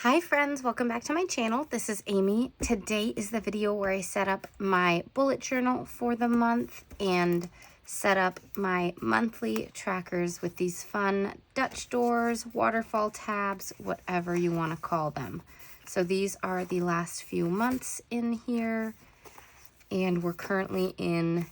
Hi friends, welcome back to my channel. This is Amy. Today is the video where I set up my bullet journal for the month and set up my monthly trackers with these fun Dutch doors, waterfall tabs, whatever you want to call them. So these are the last few months in here, and we're currently in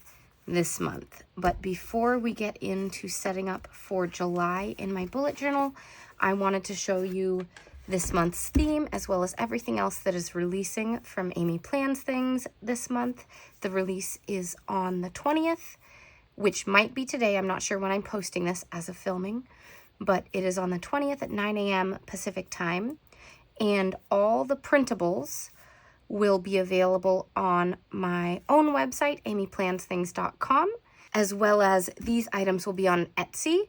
this month. But before we get into setting up for July in my bullet journal, I wanted to show you this month's theme, as well as everything else that is releasing from Amy Plans Things this month. The release is on the 20th, which might be today. I'm not sure when I'm posting this as of filming, but it is on the 20th at 9 a.m. Pacific time. And all the printables will be available on my own website, amyplansthings.com, as well as these items will be on Etsy.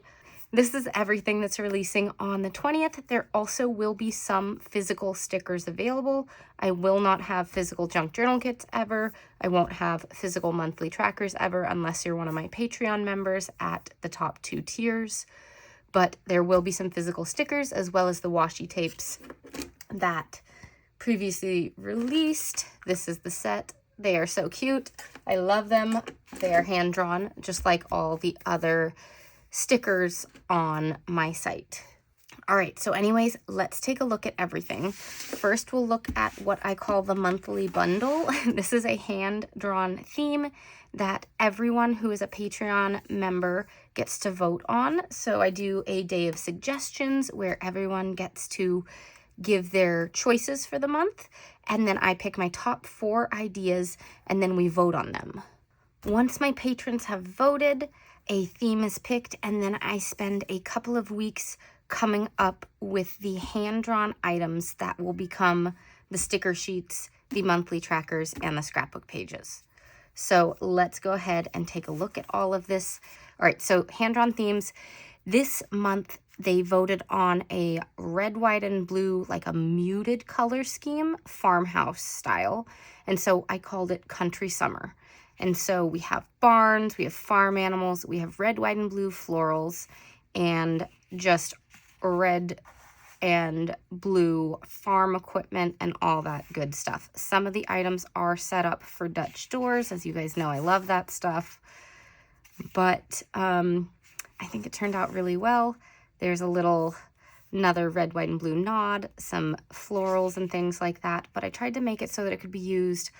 This is everything that's releasing on the 20th. There also will be some physical stickers available. I will not have physical junk journal kits ever. I won't have physical monthly trackers ever unless you're one of my Patreon members at the top 2 tiers. But there will be some physical stickers as well as the washi tapes that previously released. This is the set. They are so cute. I love them. They are hand drawn, just like all the other stickers on my site. All right, so anyways, let's take a look at everything. First, we'll look at what I call the monthly bundle. This is a hand-drawn theme that everyone who is a Patreon member gets to vote on. So I do a day of suggestions where everyone gets to give their choices for the month, and then I pick my top 4 ideas, and then we vote on them. Once my patrons have voted, a theme is picked, and then I spend a couple of weeks coming up with the hand-drawn items that will become the sticker sheets, the monthly trackers, and the scrapbook pages. So let's go ahead and take a look at all of this. All right, so hand-drawn themes. This month, they voted on a red, white, and blue, like a muted color scheme, farmhouse style. And so I called it Country Summer. And so we have barns, we have farm animals, we have red, white, and blue florals, and just red and blue farm equipment and all that good stuff. Some of the items are set up for Dutch doors. As you guys know, I love that stuff. But I think it turned out really well. There's another red, white, and blue nod, some florals and things like that. But I tried to make it so that it could be used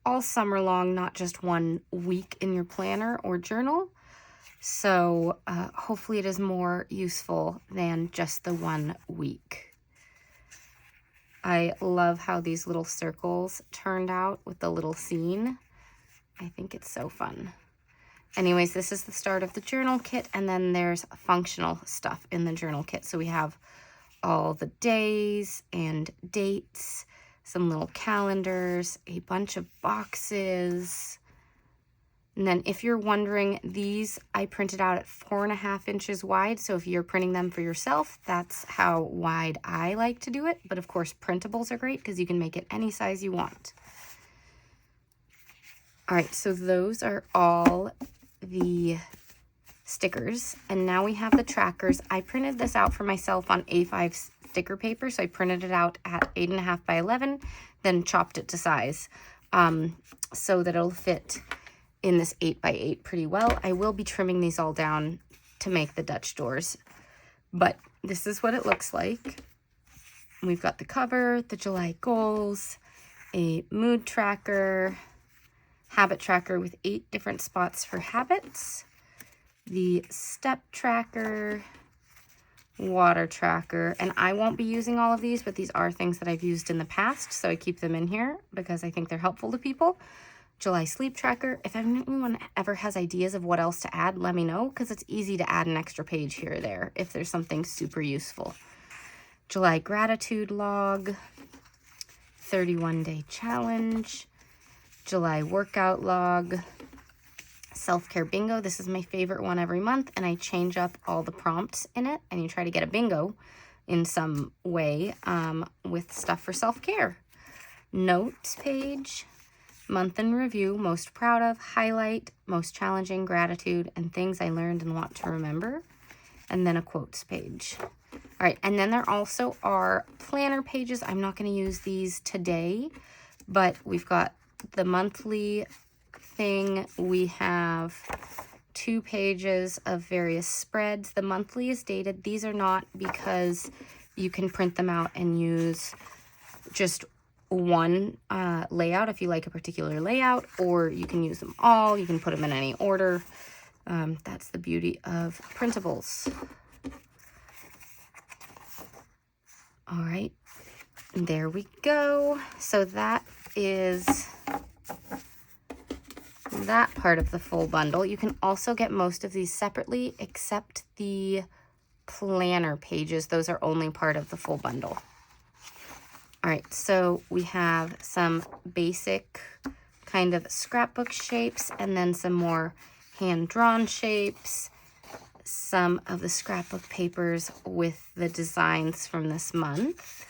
all summer long, not just one week in your planner or journal. So hopefully it is more useful than just the 1 week. I love how these little circles turned out with the little scene. I think it's so fun. Anyways, this is the start of the journal kit, and then there's functional stuff in the journal kit. So we have all the days and dates, some little calendars, a bunch of boxes. And then if you're wondering, these I printed out at 4.5 inches wide. So if you're printing them for yourself, that's how wide I like to do it. But of course, printables are great because you can make it any size you want. All right, so those are all the stickers. And now we have the trackers. I printed this out for myself on A5 sticker paper. So I printed it out at 8.5 by 11, then chopped it to size so that it'll fit in this 8 by 8 pretty well. I will be trimming these all down to make the Dutch doors, but this is what it looks like. We've got the cover, the July goals, a mood tracker, habit tracker with 8 different spots for habits, the step tracker, water tracker, and I won't be using all of these, but these are things that I've used in the past, so I keep them in here because I think they're helpful to people. July sleep tracker. If anyone ever has ideas of what else to add, let me know, because it's easy to add an extra page here or there if there's something super useful. July gratitude log, 31-day challenge, July workout log, self-care bingo. This is my favorite one every month, and I change up all the prompts in it, and you try to get a bingo in some way with stuff for self-care. Notes page, month in review, most proud of, highlight, most challenging, gratitude, and things I learned and want to remember. And then a quotes page. All right, and then there also are planner pages. I'm not going to use these today, but we've got the monthly thing. We have 2 pages of various spreads. The monthly is dated. These are not, because you can print them out and use just one layout if you like a particular layout, or you can use them all. You can put them in any order. That's the beauty of printables. All right, there we go. So that is that part of the full bundle. You can also get most of these separately, except the planner pages. Those are only part of the full bundle. All right, so we have some basic kind of scrapbook shapes, and then some more hand-drawn shapes, some of the scrapbook papers with the designs from this month,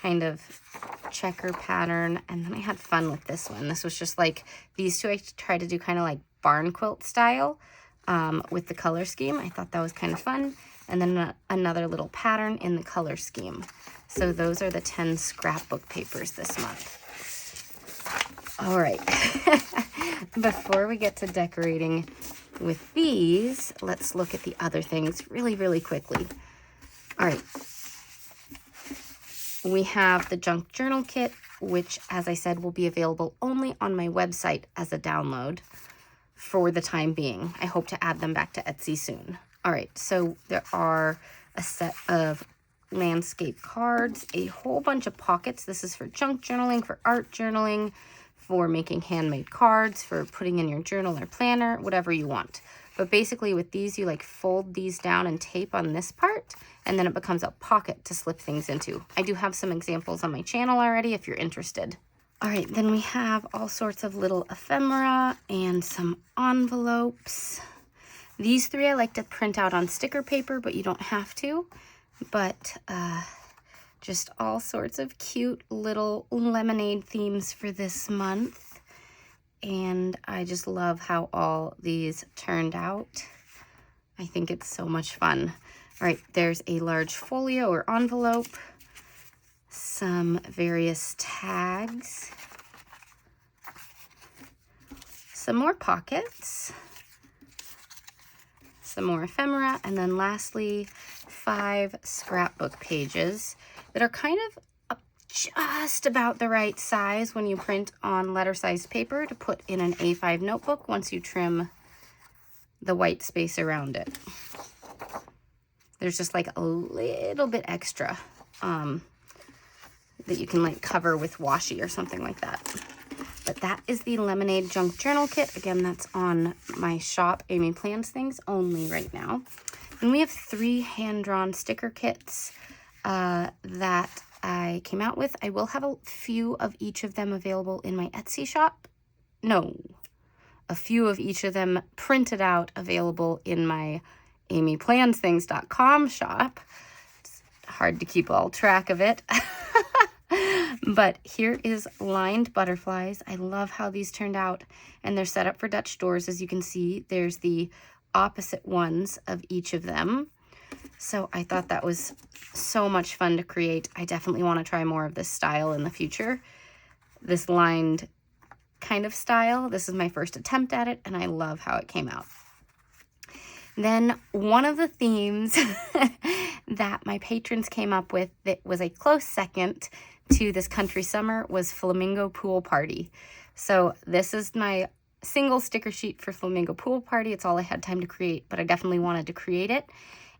kind of checker pattern. And then I had fun with this one. This was just like, these two I tried to do kind of like barn quilt style with the color scheme. I thought that was kind of fun. And then another little pattern in the color scheme. So those are the 10 scrapbook papers this month. All right, before we get to decorating with these, let's look at the other things really, really quickly. All right, we have the junk journal kit, which, as I said, will be available only on my website as a download for the time being. I hope to add them back to Etsy soon. All right, so there are a set of landscape cards, a whole bunch of pockets. This is for junk journaling, for art journaling, for making handmade cards, for putting in your journal or planner, whatever you want. But basically with these, you like fold these down and tape on this part, and then it becomes a pocket to slip things into. I do have some examples on my channel already if you're interested. All right, then we have all sorts of little ephemera and some envelopes. These 3 I like to print out on sticker paper, but you don't have to. But just all sorts of cute little lemonade themes for this month. And I just love how all these turned out. I think it's so much fun. All right, there's a large folio or envelope, some various tags, some more pockets, some more ephemera, and then lastly, 5 scrapbook pages that are kind of just about the right size when you print on letter-sized paper to put in an A5 notebook once you trim the white space around it. There's just like a little bit extra that you can like cover with washi or something like that. But that is the Lemonade Junk Journal Kit. Again, that's on my shop, Amy Plans Things, only right now. And we have 3 hand-drawn sticker kits that I came out with. I will have a few of each of them available in my Etsy shop. No, a few of each of them printed out available in my amyplansthings.com shop. It's hard to keep all track of it. But here is lined butterflies. I love how these turned out, and they're set up for Dutch doors. As you can see, there's the opposite ones of each of them. So I thought that was so much fun to create. I definitely want to try more of this style in the future. This lined kind of style. This is my first attempt at it, and I love how it came out. Then one of the themes that my patrons came up with that was a close second to this country summer was Flamingo Pool Party. So this is my single sticker sheet for Flamingo Pool Party. It's all I had time to create, but I definitely wanted to create it.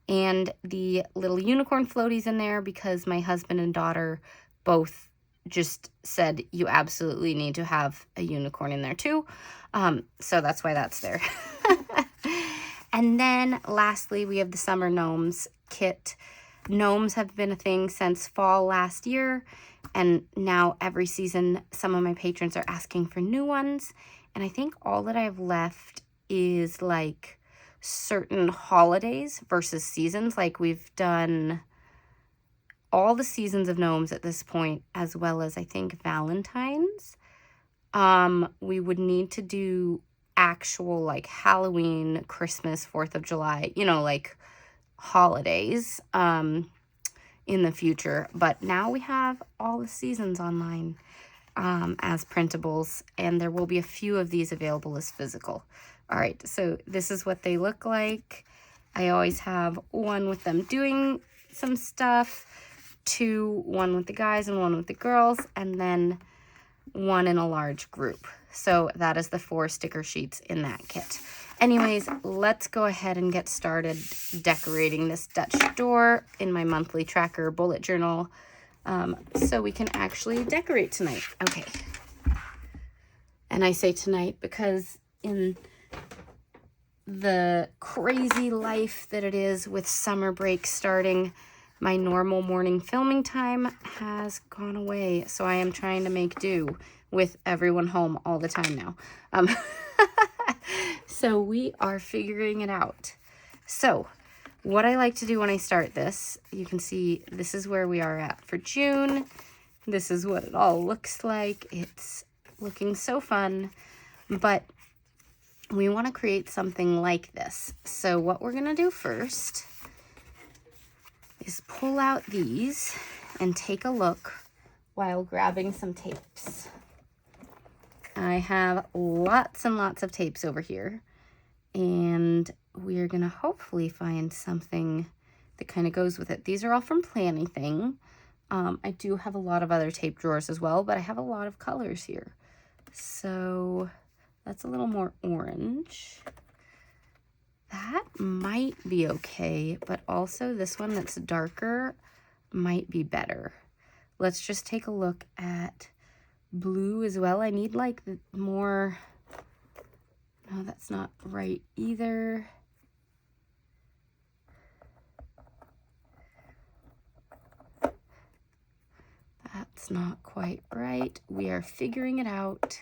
And the little unicorn floaties in there because my husband and daughter both just said you absolutely need to have a unicorn in there too. So that's why that's there. And then lastly, we have the Summer Gnomes kit. Gnomes have been a thing since fall last year, and now every season some of my patrons are asking for new ones. And I think all that I have left is like certain holidays versus seasons. Like we've done all the seasons of gnomes at this point, as well as I think Valentine's. We would need to do actual like Halloween, Christmas, 4th of July, you know, like holidays in the future. But now we have all the seasons online as printables, and there will be a few of these available as physical. All right, so this is what they look like. I always have one with them doing some stuff, one with the guys and one with the girls, and then one in a large group. So that is the 4 sticker sheets in that kit. Anyways, let's go ahead and get started decorating this Dutch door in my monthly tracker bullet journal, so we can actually decorate tonight. Okay. And I say tonight because in the crazy life that it is with summer break starting, my normal morning filming time has gone away. So I am trying to make do with everyone home all the time now. So we are figuring it out. So what I like to do when I start this, you can see this is where we are at for June. This is what it all looks like. It's looking so fun, but we want to create something like this. So what we're going to do first is pull out these and take a look while grabbing some tapes. I have lots and lots of tapes over here, and we're going to hopefully find something that kind of goes with it. These are all from Finalizing. I do have a lot of other tape drawers as well, but I have a lot of colors here. So that's a little more orange. That might be okay, but also this one that's darker might be better. Let's just take a look at blue as well. I need like the more, no, that's not right either. That's not quite right. We are figuring it out.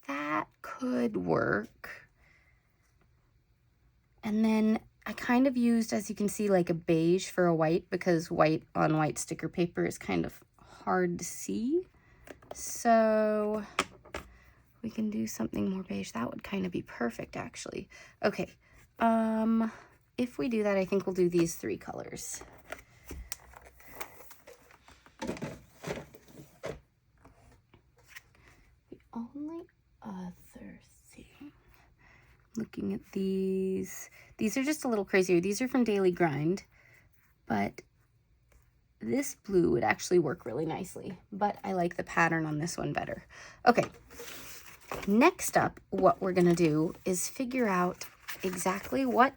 That could work. And then I kind of used, as you can see, like a beige for a white, because white on white sticker paper is kind of hard to see. So we can do something more beige. That would kind of be perfect, actually. Okay. If we do that, I think we'll do these 3 colors. The only other thing, looking at these are just a little crazier. These are from Daily Grind, but this blue would actually work really nicely, but I like the pattern on this one better. Okay, next up, what we're gonna do is figure out exactly what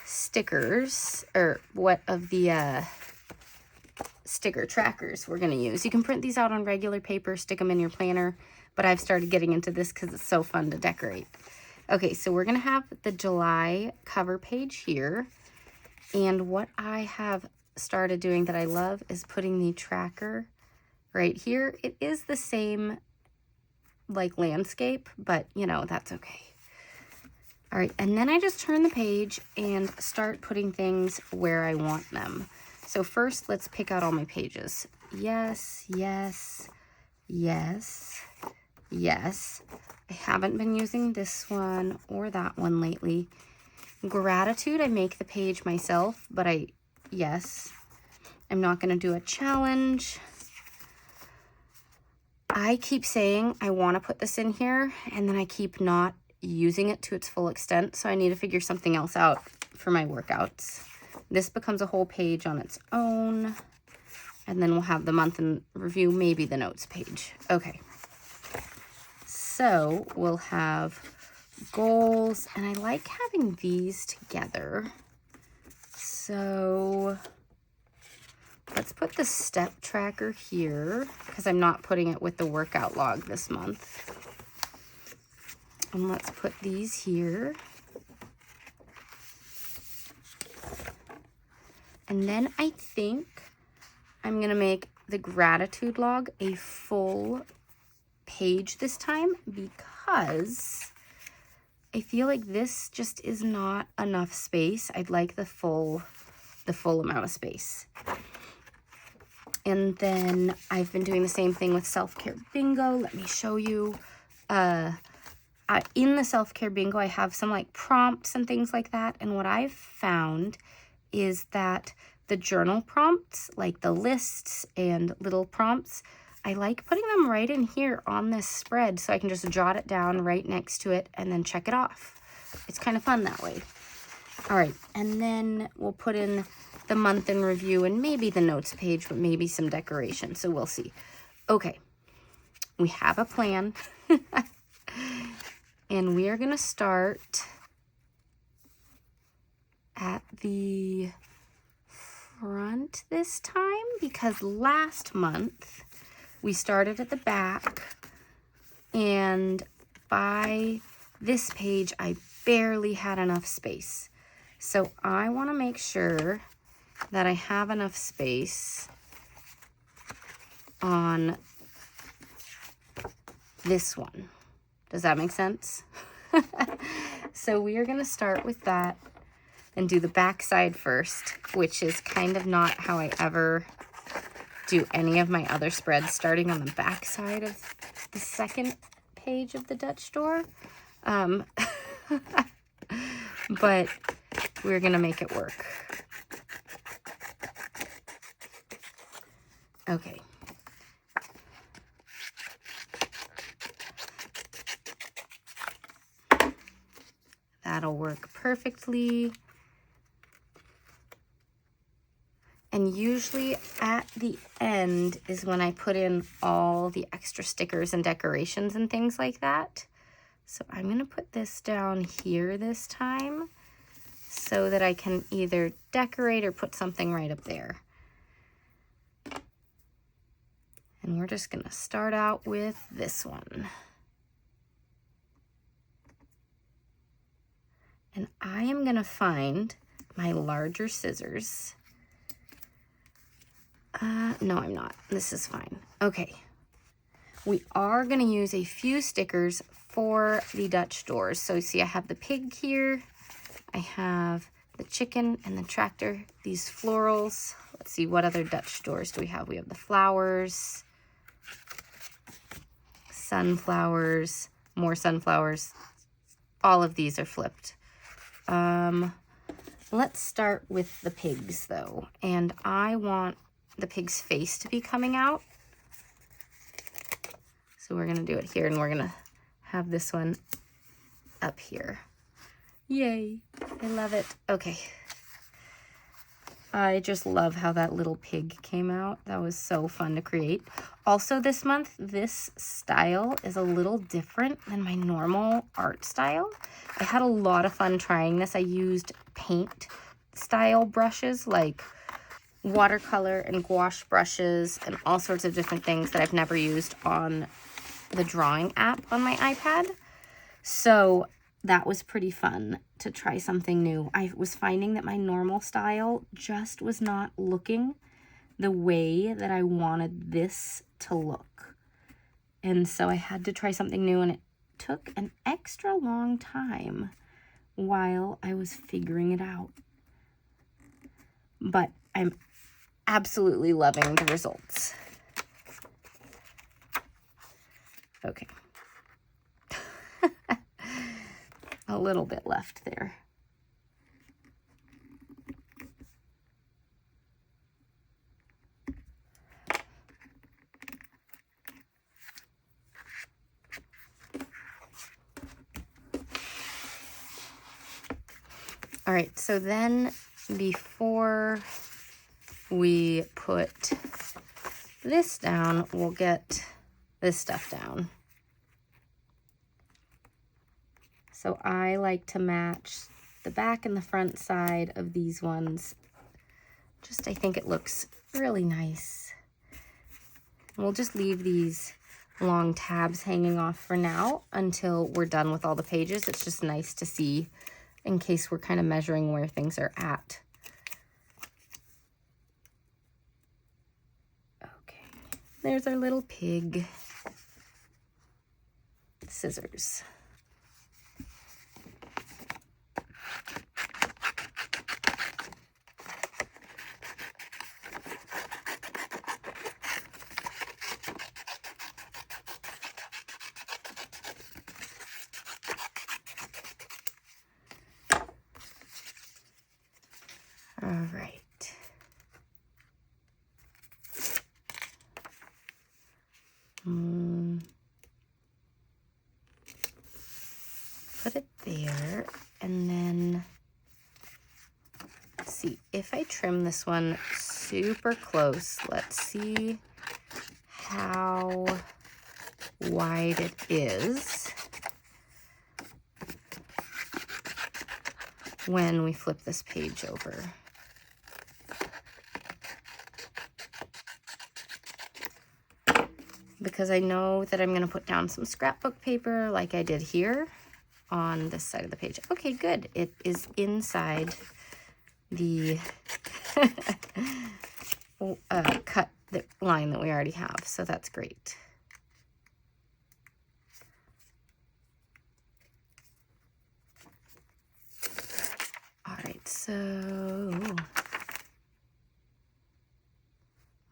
stickers, or what of the sticker trackers we're going to use. You can print these out on regular paper, stick them in your planner, but I've started getting into this because it's so fun to decorate. Okay, so we're going to have the July cover page here, and what I have started doing that I love is putting the tracker right here. It is the same like landscape, but you know, that's okay. All right, and then I just turn the page and start putting things where I want them. So first, let's pick out all my pages. Yes, yes, yes, yes. I haven't been using this one or that one lately. Gratitude, I make the page myself, but yes, I'm not gonna do a challenge. I keep saying I wanna put this in here, and then I keep not using it to its full extent, so I need to figure something else out for my workouts. This becomes a whole page on its own, and then we'll have the month in review, maybe the notes page. Okay, so we'll have goals, and I like having these together. So let's put the step tracker here, because I'm not putting it with the workout log this month. And let's put these here. And then I think I'm going to make the gratitude log a full page this time, because I feel like this just is not enough space. I'd like the full amount of space. And then I've been doing the same thing with self-care bingo. Let me show you. in the self-care bingo, I have some like prompts and things like that. And what I've found is that the journal prompts, like the lists and little prompts, I like putting them right in here on this spread so I can just jot it down right next to it and then check it off. It's kind of fun that way. All right, and then we'll put in the month in review and maybe the notes page, but maybe some decoration, so we'll see. Okay, we have a plan. And we are going to start at the front this time because last month we started at the back, and by this page I barely had enough space. So I want to make sure that I have enough space on this one. Does that make sense? So we are going to start with that and do the back side first, which is kind of not how I ever do any of my other spreads, starting on the back side of the second page of the Dutch door. But we're going to make it work. Okay. That'll work perfectly. And usually at the end is when I put in all the extra stickers and decorations and things like that. So I'm going to put this down here this time so that I can either decorate or put something right up there. And we're just going to start out with this one. And I am going to find my larger scissors. No, I'm not. This is fine. Okay. We are going to use a few stickers for the Dutch doors. So you see I have the pig here. I have the chicken and the tractor. These florals. Let's see, what other Dutch doors do we have? We have the flowers, sunflowers, more sunflowers. All of these are flipped. Let's start with the pigs though. And I want the pig's face to be coming out. So we're gonna do it here, and we're gonna have this one up here. Yay, I love it. Okay. I just love how that little pig came out. That was so fun to create. Also this month, this style is a little different than my normal art style. I had a lot of fun trying this. I used paint style brushes like watercolor and gouache brushes and all sorts of different things that I've never used on the drawing app on my iPad. So that was pretty fun to try something new. I was finding that my normal style just was not looking the way that I wanted this to look. And so I had to try something new, and it took an extra long time while I was figuring it out. But I'm absolutely loving the results. Okay. A little bit left there. All right, so then before we put this down, we'll get this stuff down. So I like to match the back and the front side of these ones. I think it looks really nice. We'll just leave these long tabs hanging off for now until we're done with all the pages. It's just nice to see in case we're kind of measuring where things are at. Okay, there's our little pig. Scissors. All right. Put it there, and then let's see if I trim this one super close. Let's see how wide it is when we flip this page over. Because I know that I'm going to put down some scrapbook paper like I did here on this side of the page. Okay, good. It is inside the cut line that we already have, so that's great. All right, so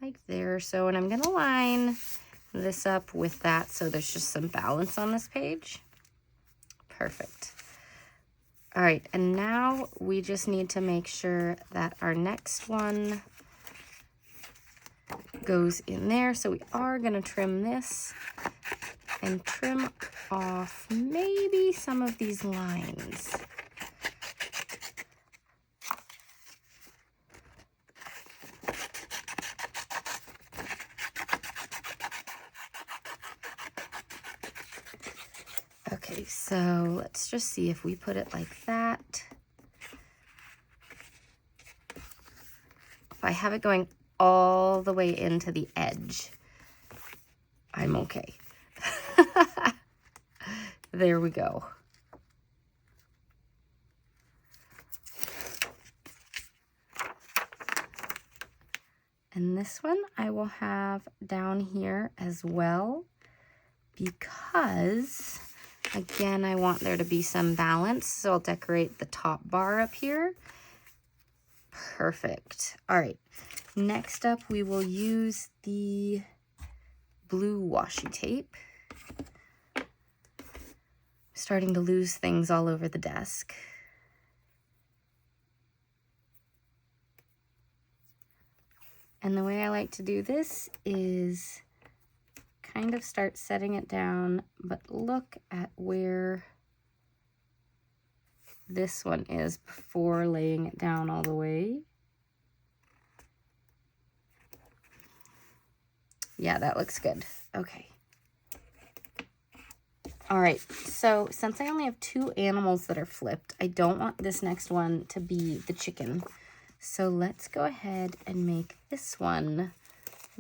like there or so, and I'm going to line this up with that so there's just some balance on this page. Perfect. All right, and now we just need to make sure that our next one goes in there. So we are going to trim this and trim off maybe some of these lines. Okay, so let's just see if we put it like that. If I have it going all the way into the edge, I'm okay. There we go. And this one I will have down here as well, because again, I want there to be some balance, so I'll decorate the top bar up here. Perfect. All right, next up we will use the blue washi tape. Starting to lose things all over the desk. And the way I like to do this is kind of start setting it down, but look at where this one is before laying it down all the way. Yeah, that looks good. Okay. All right, so since I only have 2 animals that are flipped, I don't want this next one to be the chicken. So let's go ahead and make this one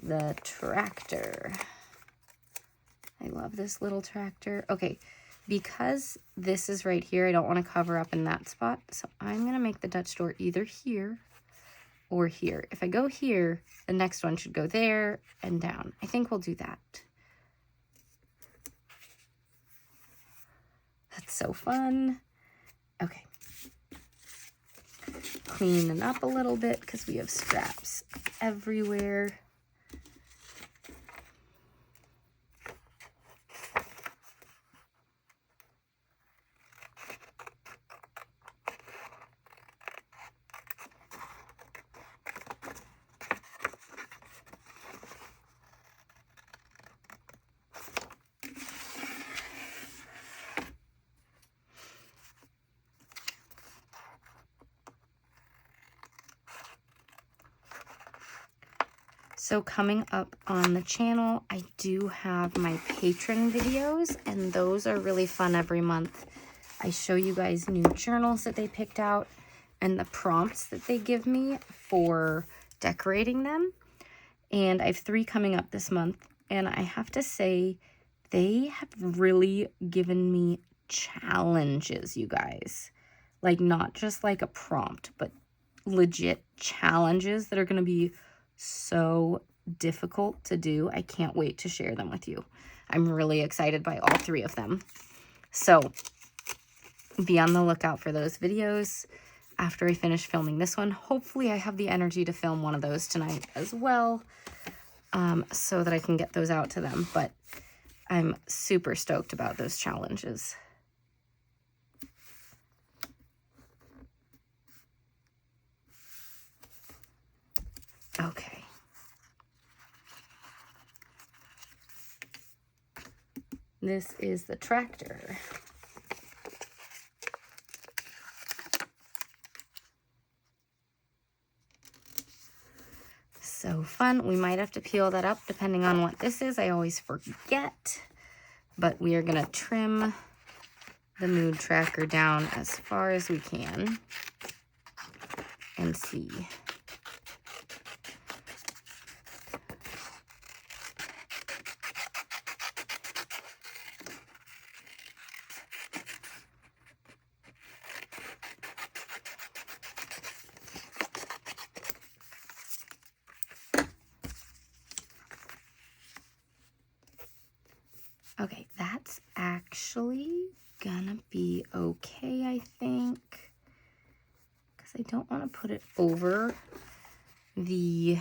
the tractor. I love this little tractor. Okay, because this is right here, I don't want to cover up in that spot. So I'm going to make the Dutch door either here or here. If I go here, the next one should go there and down. I think we'll do that. That's so fun. Okay. Clean it up a little bit because we have scraps everywhere. So coming up on the channel, I do have my patron videos, and those are really fun every month. I show you guys new journals that they picked out and the prompts that they give me for decorating them. And I have 3 coming up this month, and I have to say, they have really given me challenges, you guys. Like, not just like a prompt, but legit challenges that are going to be so difficult to do. I can't wait to share them with you. I'm really excited by all 3 of them. So be on the lookout for those videos after I finish filming this one. Hopefully I have the energy to film one of those tonight as well, so that I can get those out to them. But I'm super stoked about those challenges. Okay. This is the tractor. So fun. We might have to peel that up depending on what this is. I always forget. But we are going to trim the mood tracker down as far as we can and see. Okay, that's actually gonna be okay, I think, because I don't want to put it over the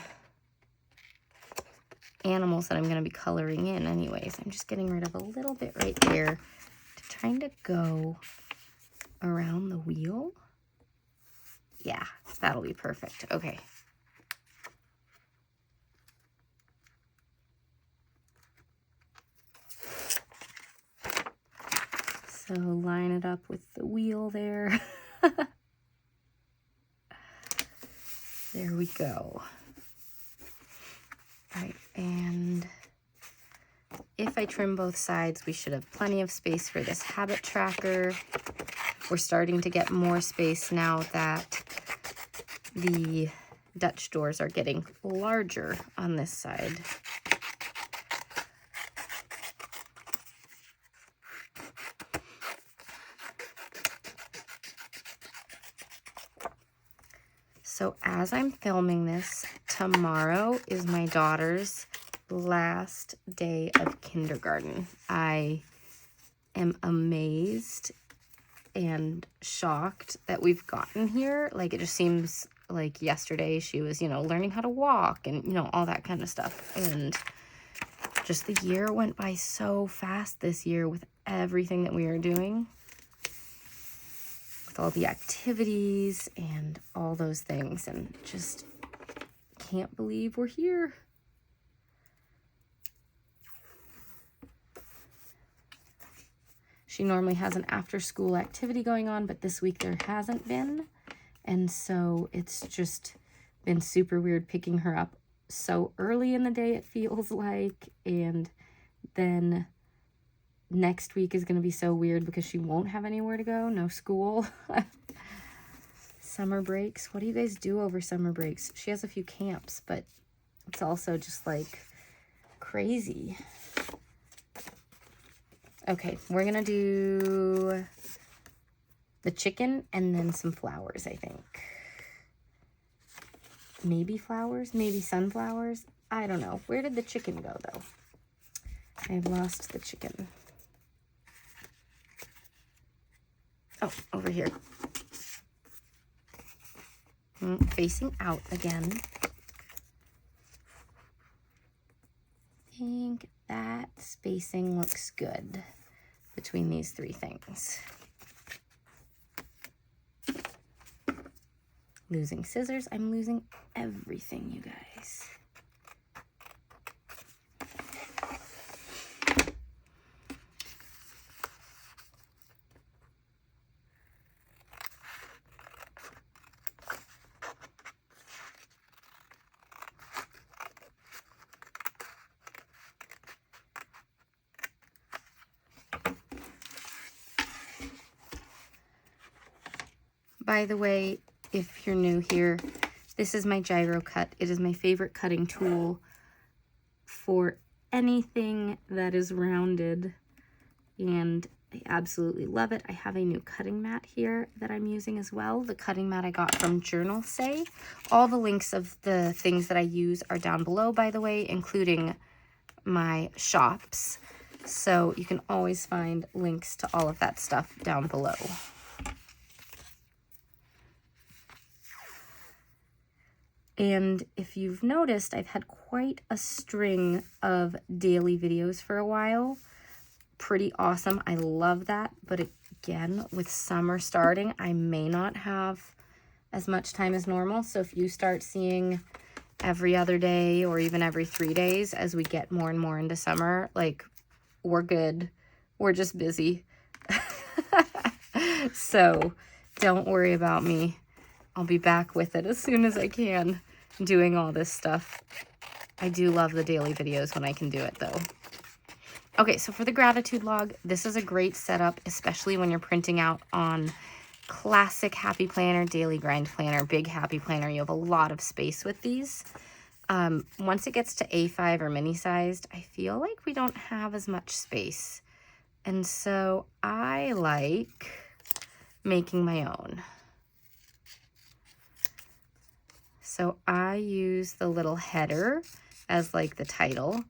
animals that I'm going to be coloring in anyways. I'm just getting rid of a little bit right there to trying to go around the wheel. Yeah, that'll be perfect. Okay. So line it up with the wheel there. There we go. All right, and if I trim both sides, we should have plenty of space for this habit tracker. We're starting to get more space now that the Dutch doors are getting larger on this side. So as I'm filming this, tomorrow is my daughter's last day of kindergarten. I am amazed and shocked that we've gotten here. Like, it just seems like yesterday she was, you know, learning how to walk and, you know, all that kind of stuff. And just the year went by so fast this year with everything that we are doing. All the activities and all those things, and just can't believe we're here. She normally has an after-school activity going on, but this week there hasn't been, and so it's just been super weird picking her up so early in the day, it feels like, and then next week is going to be so weird because she won't have anywhere to go, no school. Summer breaks. What do you guys do over summer breaks? She has a few camps, but it's also just like crazy. Okay, we're going to do the chicken and then some flowers, I think. Maybe flowers, maybe sunflowers. I don't know. Where did the chicken go, though? I've lost the chicken. Oh, over here. Facing out again. I think that spacing looks good between these three things. Losing scissors. I'm losing everything, you guys. By the way, if you're new here, this is my gyro cut. It is my favorite cutting tool for anything that is rounded, and I absolutely love it. I have a new cutting mat here that I'm using as well. The cutting mat I got from Journal Say. All the links of the things that I use are down below, by the way, including my shops. So you can always find links to all of that stuff down below. And if you've noticed, I've had quite a string of daily videos for a while. Pretty awesome. I love that. But again, with summer starting, I may not have as much time as normal. So if you start seeing every other day or even every 3 days as we get more and more into summer. Like, we're good. We're just busy. So don't worry about me. I'll be back with it as soon as I can, doing all this stuff. I do love the daily videos when I can do it, though. Okay, so for the gratitude log, this is a great setup, especially when you're printing out on classic Happy Planner, Daily Grind Planner, Big Happy Planner. You have a lot of space with these. Once it gets to A5 or mini-sized, I feel like we don't have as much space. And so I like making my own. So I use the little header as like the title.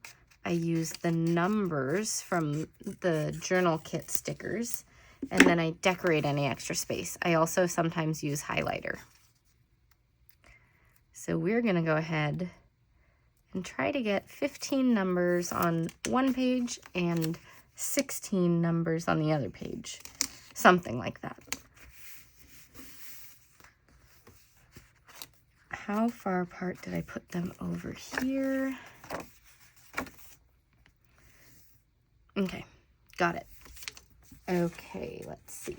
I use the numbers from the journal kit stickers, and then I decorate any extra space. I also sometimes use highlighter. So we're gonna go ahead and try to get 15 numbers on one page and 16 numbers on the other page. Something like that. How far apart did I put them over here? Okay, got it. Okay, let's see.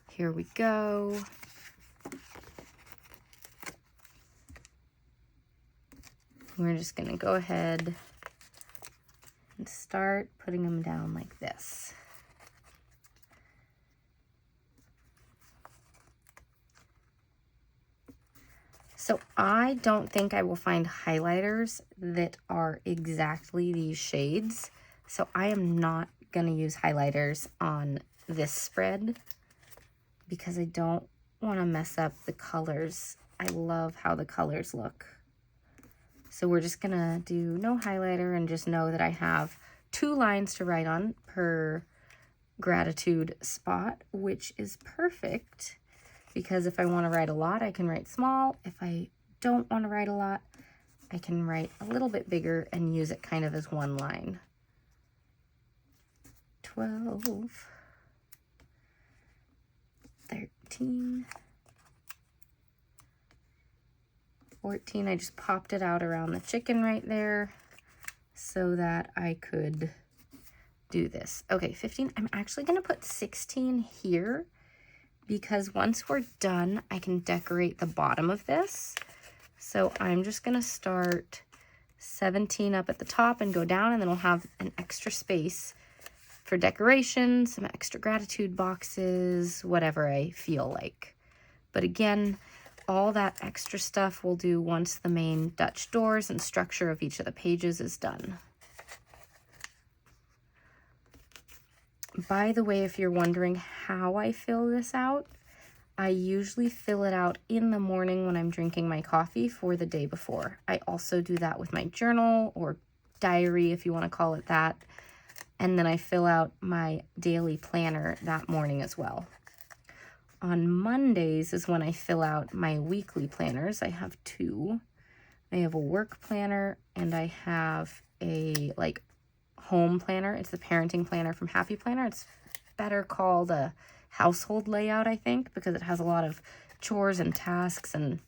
Here we go. We're just gonna go ahead and start putting them down like this. So I don't think I will find highlighters that are exactly these shades. So I am not going to use highlighters on this spread because I don't want to mess up the colors. I love how the colors look. So we're just going to do no highlighter and just know that I have 2 lines to write on per gratitude spot, which is perfect. Because if I want to write a lot, I can write small. If I don't want to write a lot, I can write a little bit bigger and use it kind of as one line. 12, 13, 14. I just popped it out around the chicken right there so that I could do this. Okay, 15. I'm actually going to put 16 here, because once we're done, I can decorate the bottom of this. So I'm just going to start 17 up at the top and go down, and then we'll have an extra space for decoration, some extra gratitude boxes, whatever I feel like. But again, all that extra stuff we'll do once the main Dutch doors and structure of each of the pages is done. By the way, if you're wondering how I fill this out, I usually fill it out in the morning when I'm drinking my coffee for the day before. I also do that with my journal or diary, if you want to call it that. And then I fill out my daily planner that morning as well. On Mondays is when I fill out my weekly planners. I have 2. I have a work planner and I have a home planner. It's the parenting planner from Happy Planner. It's better called a household layout, I think, because it has a lot of chores and tasks, and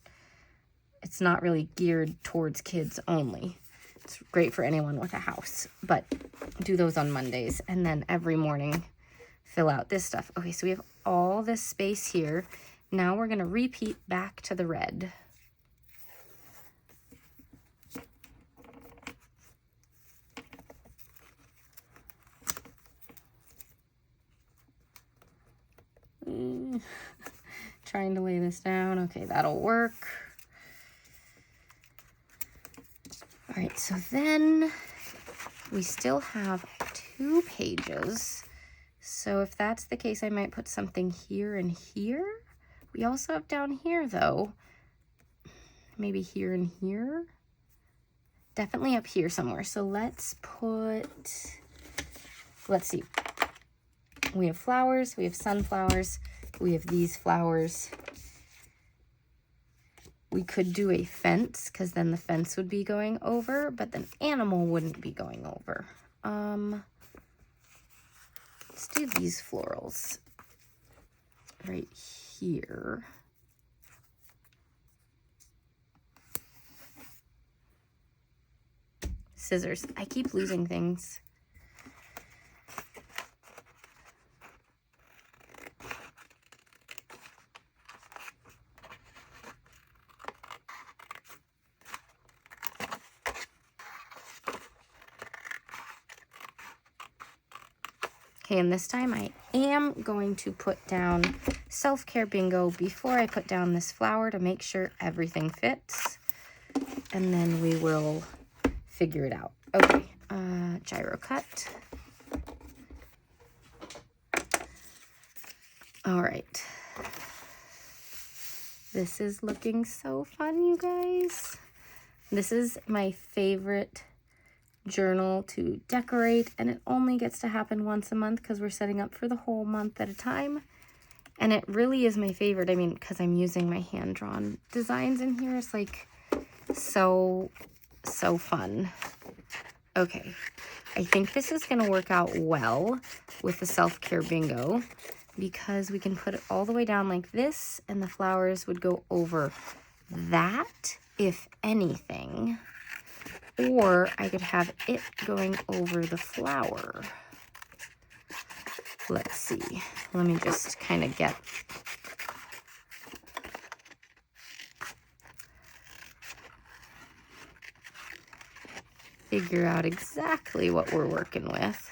it's not really geared towards kids only. It's great for anyone with a house, but do those on Mondays, and then every morning fill out this stuff. Okay, so we have all this space here. Now we're going to repeat back to the red. Trying to lay this down. Okay, that'll work. All right, so then we still have 2 pages. So if that's the case, I might put something here and here. We also have down here, though. Maybe here and here. Definitely up here somewhere. So let's see. We have flowers, we have sunflowers, we have these flowers. We could do a fence, because then the fence would be going over, but then animal wouldn't be going over. Let's do these florals right here. scissors. I keep losing things. Okay, and this time I am going to put down self-care bingo before I put down this flower to make sure everything fits. And then we will figure it out. Okay, gyro cut. All right. This is looking so fun, you guys. This is my favorite journal to decorate, and it only gets to happen once a month because we're setting up for the whole month at a time. And it really is my favorite. I mean, because I'm using my hand-drawn designs in here. It's like so fun. Okay, I think this is going to work out well with the self-care bingo because we can put it all the way down like this, and the flowers would go over that, if anything. Or I could have it going over the flower. Let's see. Let me just kind of figure out exactly what we're working with.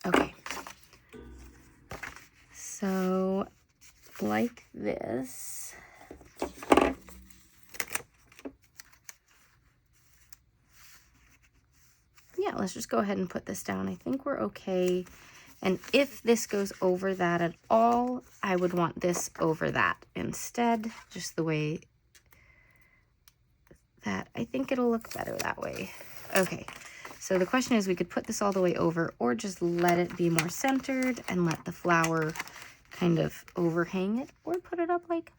Okay. So, like this. Yeah, let's just go ahead and put this down. I think we're okay. And if this goes over that at all, I would want this over that instead, just the way that I think it'll look better that way. Okay, so the question is we could put this all the way over or just let it be more centered and let the flower kind of overhang it, or put it up like,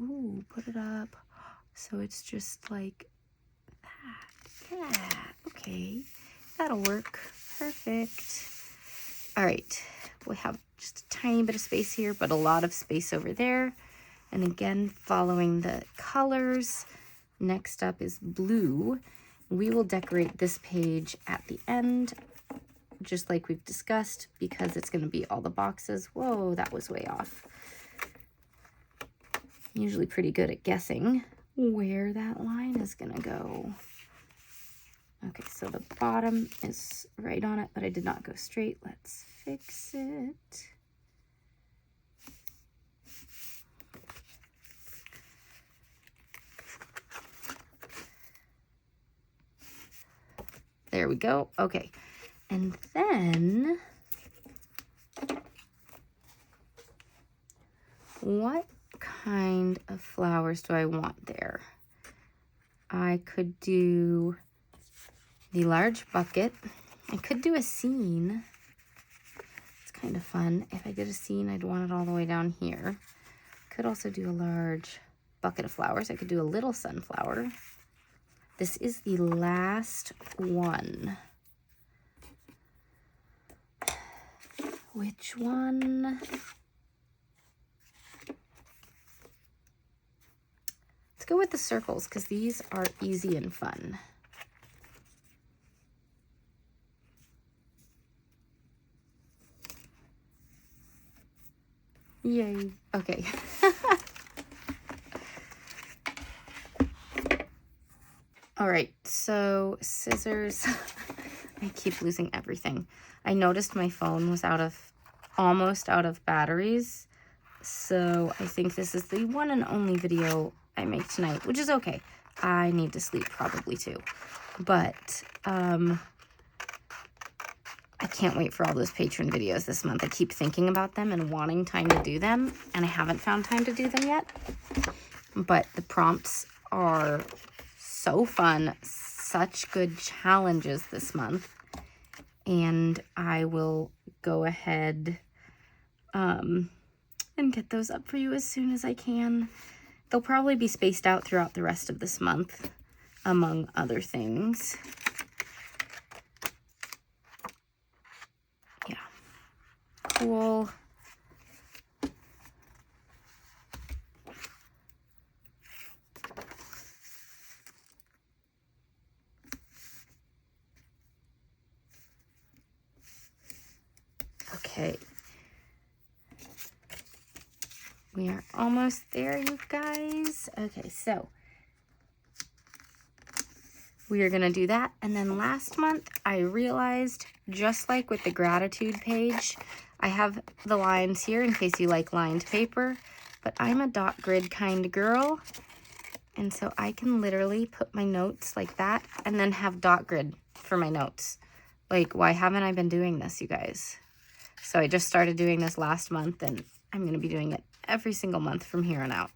ooh, put it up so it's just like that. Yeah, okay, that'll work. Perfect. All right, we have just a tiny bit of space here, but a lot of space over there. And again, following the colors. Next up is blue. We will decorate this page at the end, just like we've discussed, because it's going to be all the boxes. Whoa, that was way off. I'm usually pretty good at guessing where that line is going to go. Okay, so the bottom is right on it, but I did not go straight. Let's fix it. There we go. Okay, and then what kind of flowers do I want there? I could do the large bucket. I could do a scene. It's kind of fun. If I did a scene, I'd want it all the way down here. Could also do a large bucket of flowers. I could do a little sunflower. This is the last one. Which one? Let's go with the circles because these are easy and fun. Yay. Okay. All right, so scissors. I keep losing everything. I noticed my phone was almost out of batteries. So I think this is the one and only video I make tonight, which is okay. I need to sleep probably too. But I can't wait for all those patron videos this month. I keep thinking about them and wanting time to do them, and I haven't found time to do them yet. But the prompts are so fun, such good challenges this month, and I will go ahead and get those up for you as soon as I can. They'll probably be spaced out throughout the rest of this month, among other things. Yeah. cool. Okay. We are almost there, you guys. Okay, so we are gonna do that. And then last month, I realized, just like with the gratitude page, I have the lines here in case you like lined paper, but I'm a dot grid kind of girl. And so I can literally put my notes like that and then have dot grid for my notes. Like, why haven't I been doing this, you guys? So I just started doing this last month, and I'm gonna be doing it every single month from here on out.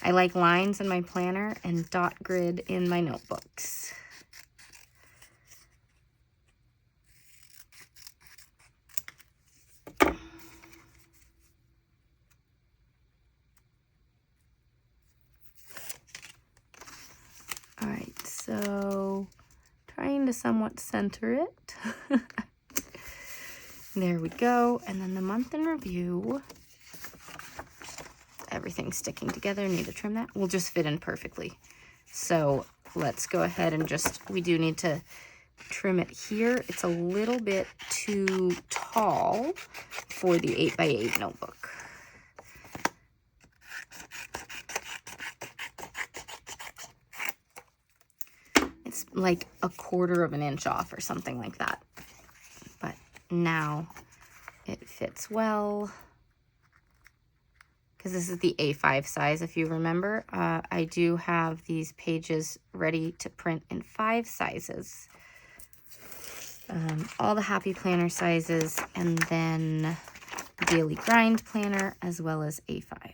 I like lines in my planner and dot grid in my notebooks. All right, so trying to somewhat center it. There we go. And then the month in review. Everything's sticking together. Need to trim that. We'll just fit in perfectly. So let's go ahead and we do need to trim it here. It's a little bit too tall for the 8x8 notebook. It's like 1/4 of an inch off or something like that. But now it fits well. Because this is the A5 size, if you remember. I do have these pages ready to print in 5 sizes. All the Happy Planner sizes, and then Daily Grind Planner, as well as A5.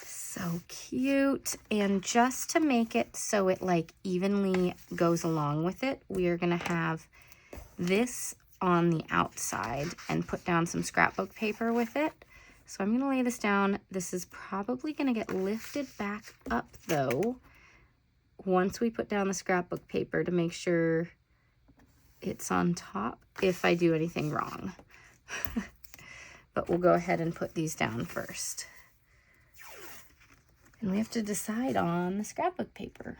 So cute. And just to make it so it like evenly goes along with it, we are going to have this on the outside and put down some scrapbook paper with it. So I'm going to lay this down. This is probably going to get lifted back up though once we put down the scrapbook paper to make sure it's on top if I do anything wrong. But we'll go ahead and put these down first. And we have to decide on the scrapbook paper.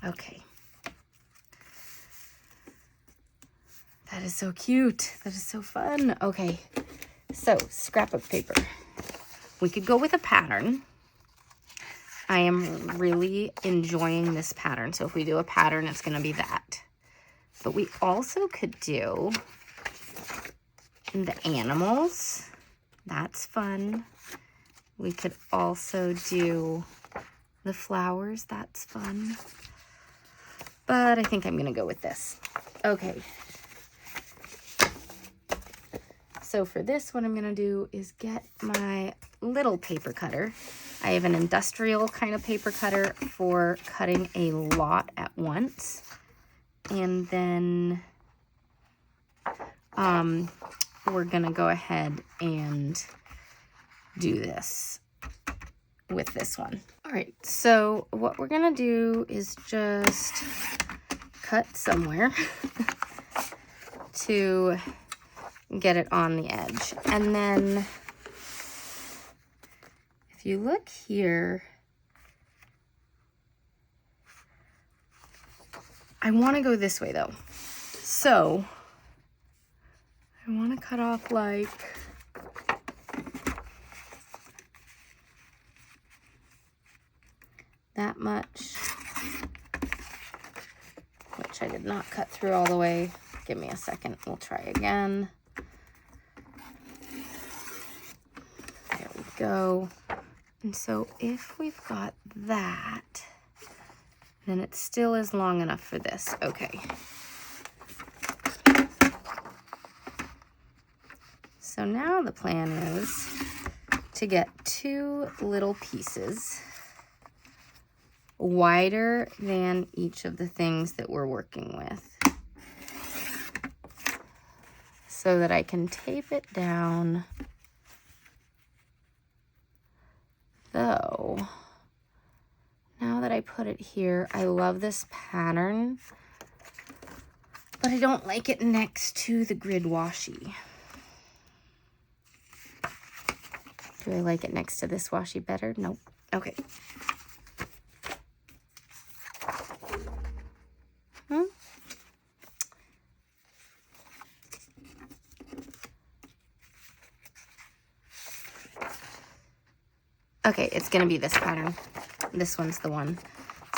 Okay. That is so cute. That is so fun. Okay, so scrapbook paper. We could go with a pattern. I am really enjoying this pattern. So if we do a pattern, it's going to be that. But we also could do the animals. That's fun. We could also do the flowers. That's fun. But I think I'm going to go with this. Okay. So for this, what I'm going to do is get my little paper cutter. I have an industrial kind of paper cutter for cutting a lot at once. And then we're going to go ahead and do this with this one. All right, so what we're going to do is just cut somewhere to get it on the edge. And then if you look here, I want to go this way though. So I want to cut off like that much, which I did not cut through all the way. Give me a second, we'll try again. There we go. And so if we've got that, then it still is long enough for this. Okay. So now the plan is to get 2 little pieces wider than each of the things that we're working with, so that I can tape it down So now that I put it here, I love this pattern, but I don't like it next to the grid washi. Do I like it next to this washi better? Nope. Okay. Okay, it's gonna be this pattern. This one's the one.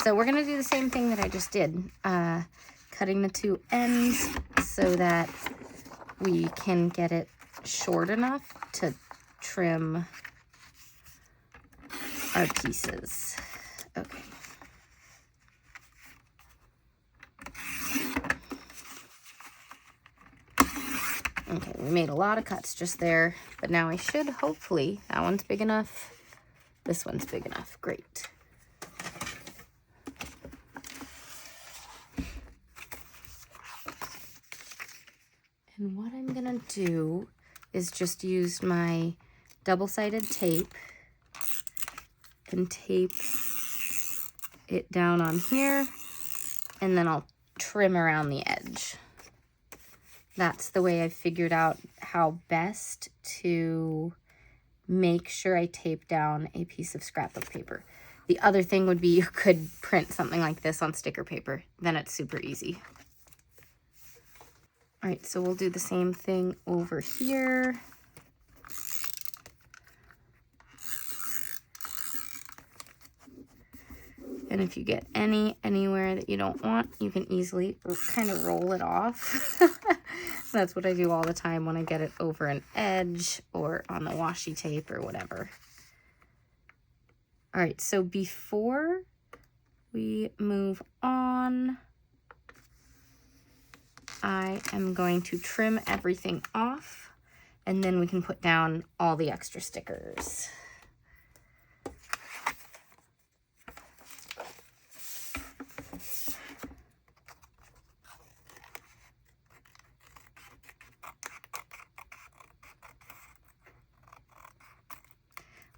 So we're gonna do the same thing that I just did. Cutting the two ends so that we can get it short enough to trim our pieces. Okay. Okay, we made a lot of cuts just there, but now I should hopefully, that one's big enough. This one's big enough. Great. And what I'm gonna do is just use my double-sided tape and tape it down on here, and then I'll trim around the edge. That's the way I figured out how best to make sure I tape down a piece of scrapbook paper. The other thing would be you could print something like this on sticker paper. Then it's super easy. All right, so we'll do the same thing over here. And if you get anywhere that you don't want, you can easily kind of roll it off. That's what I do all the time when I get it over an edge or on the washi tape or whatever. All right, so before we move on, I am going to trim everything off, and then we can put down all the extra stickers.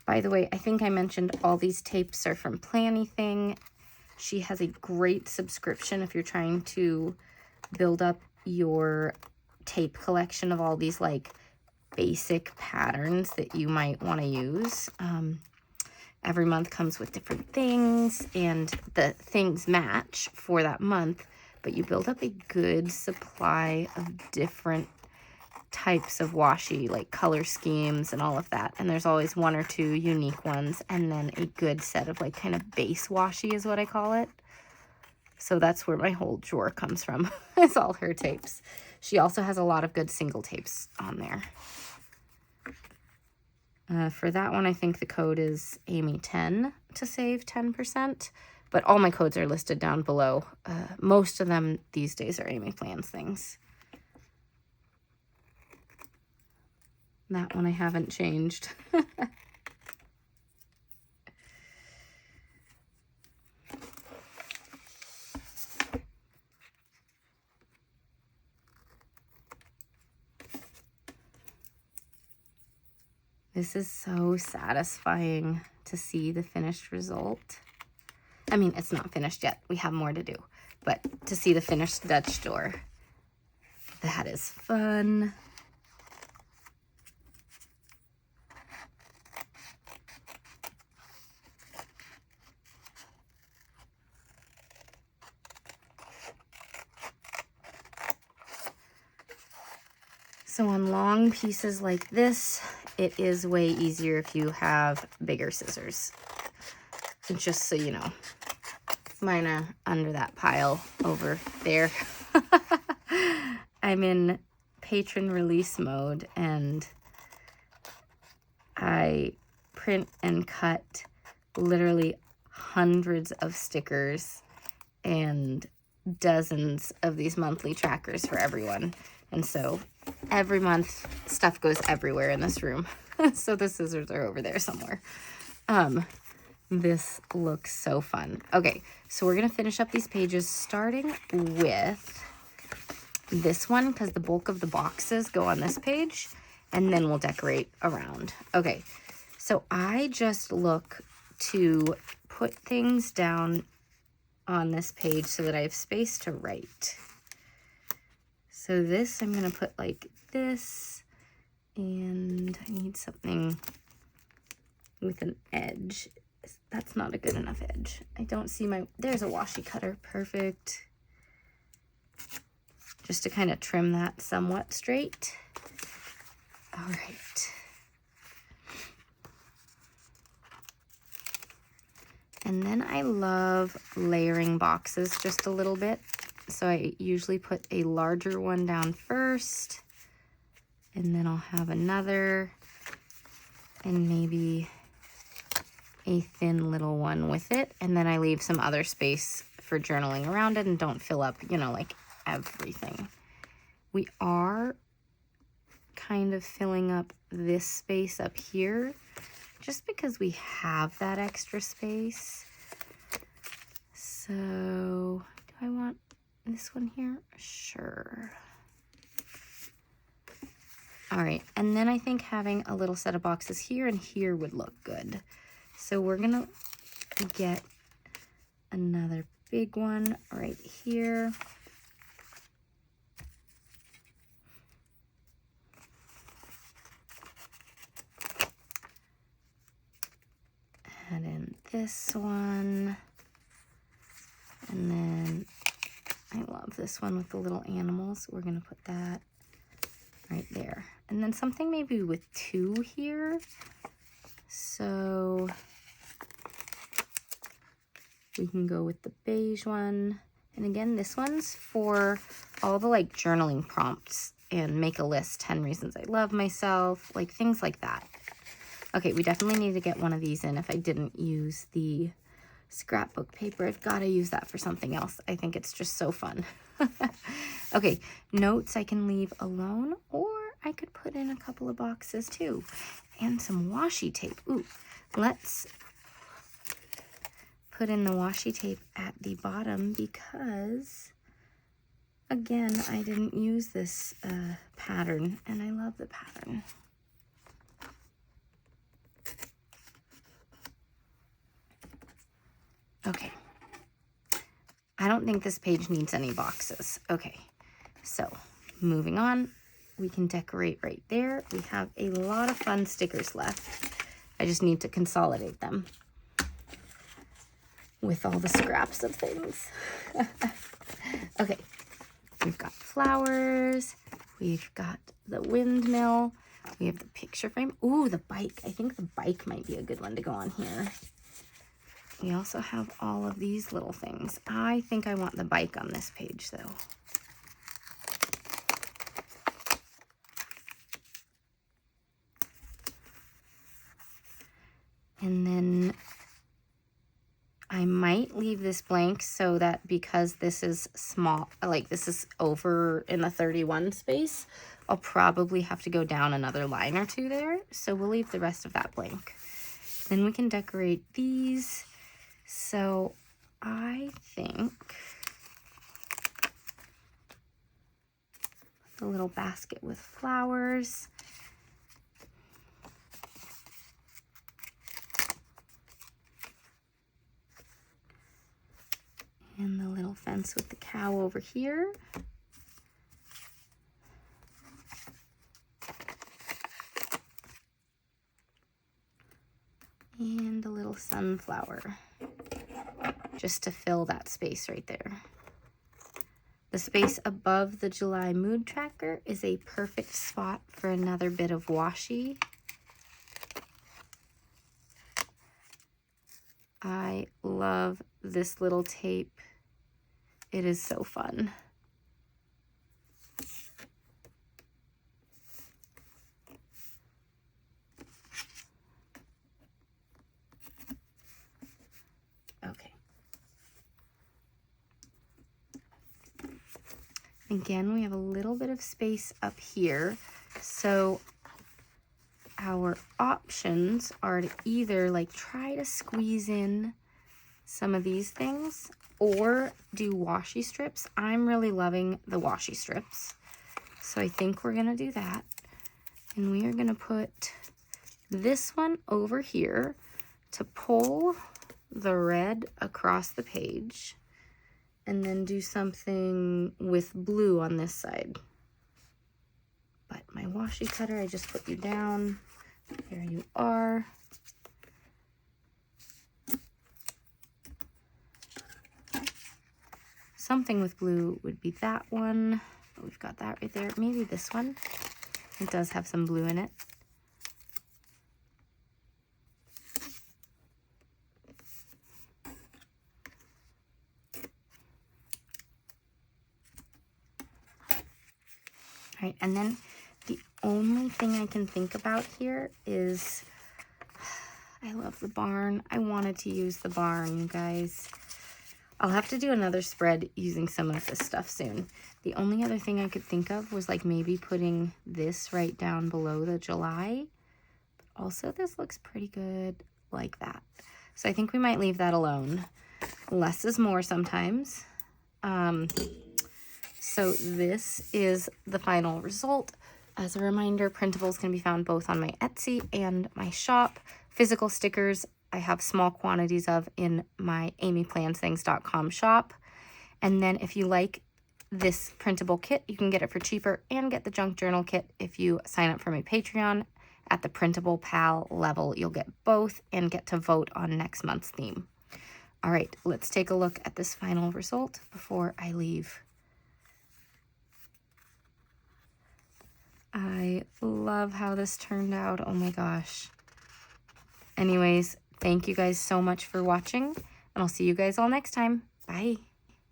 By the way, I think I mentioned all these tapes are from Planything. She has a great subscription if you're trying to build up your tape collection of all these like basic patterns that you might want to use. Every month comes with different things, and the things match for that month, but you build up a good supply of different types of washi, like color schemes and all of that. And there's always one or two unique ones, and then a good set of like kind of base washi is what I call it. So that's where my whole drawer comes from. It's all her tapes. She also has a lot of good single tapes on there. For that one, I think the code is Amy10 to save 10%, but all my codes are listed down below. Most of them these days are Amy Plans things. That one I haven't changed. This is so satisfying to see the finished result. I mean, it's not finished yet. We have more to do. But to see the finished Dutch door, that is fun. So on long pieces like this, it is way easier if you have bigger scissors. And just so you know, mine are under that pile over there. I'm in patron release mode, and I print and cut literally hundreds of stickers and dozens of these monthly trackers for everyone. And so every month stuff goes everywhere in this room. So the scissors are over there somewhere. This looks so fun. Okay, so we're gonna finish up these pages starting with this one because the bulk of the boxes go on this page, and then we'll decorate around. Okay, so I just look to put things down on this page so that I have space to write. So this, I'm going to put like this, and I need something with an edge. That's not a good enough edge. I don't see my, there's a washi cutter, perfect. Just to kind of trim that somewhat straight. All right. And then I love layering boxes just a little bit. So I usually put a larger one down first, and then I'll have another, and maybe a thin little one with it. And then I leave some other space for journaling around it and don't fill up, you know, like everything. We are kind of filling up this space up here just because we have that extra space. So do I want this one here? Sure. All right, and then I think having a little set of boxes here and here would look good. So we're gonna get another big one right here. Add in this one. And then I love this one with the little animals. We're gonna put that right there. And then something maybe with two here. So we can go with the beige one. And again, this one's for all the like journaling prompts and make a list, 10 reasons I love myself, like things like that. Okay, we definitely need to get one of these in. If I didn't use the scrapbook paper, I've got to use that for something else. I think it's just so fun. Okay, notes I can leave alone, or I could put in a couple of boxes too. And some washi tape. Ooh, let's put in the washi tape at the bottom because, again, I didn't use this pattern, and I love the pattern. Okay. I don't think this page needs any boxes. Okay, so moving on, we can decorate right there. We have a lot of fun stickers left. I just need to consolidate them with all the scraps of things. Okay, we've got flowers, we've got the windmill, we have the picture frame. Ooh, the bike. I think the bike might be a good one to go on here. We also have all of these little things. I think I want the bike on this page though. And then I might leave this blank so that because this is small, like this is over in the 31 space, I'll probably have to go down another line or two there. So we'll leave the rest of that blank. Then we can decorate these. So I think the little basket with flowers. And the little fence with the cow over here. And a little sunflower, just to fill that space right there. The space above the July mood tracker is a perfect spot for another bit of washi. I love this little tape. It is so fun. Okay. Again, we have a little bit of space up here. So our options are to either like try to squeeze in some of these things or do washi strips. I'm really loving the washi strips. So I think we're gonna do that. And we are gonna put this one over here to pull the red across the page and then do something with blue on this side. But my washi cutter, I just put you down. There you are. Something with blue would be that one. We've got that right there. Maybe this one. It does have some blue in it. All right, and then the only thing I can think about here is, I love the barn. I wanted to use the barn, you guys. I'll have to do another spread using some of this stuff soon. The only other thing I could think of was like maybe putting this right down below the July. But also this looks pretty good like that. So I think we might leave that alone. Less is more sometimes. So this is the final result. As a reminder, Printable is going to be found both on my Etsy and my shop. Physical stickers I have small quantities of in my amyplansthings.com shop. And then if you like this printable kit, you can get it for cheaper and get the junk journal kit if you sign up for my Patreon. At the Printable Pal level, you'll get both and get to vote on next month's theme. All right, let's take a look at this final result before I leave. I love how this turned out. Oh my gosh. Anyways, thank you guys so much for watching, and I'll see you guys all next time. Bye.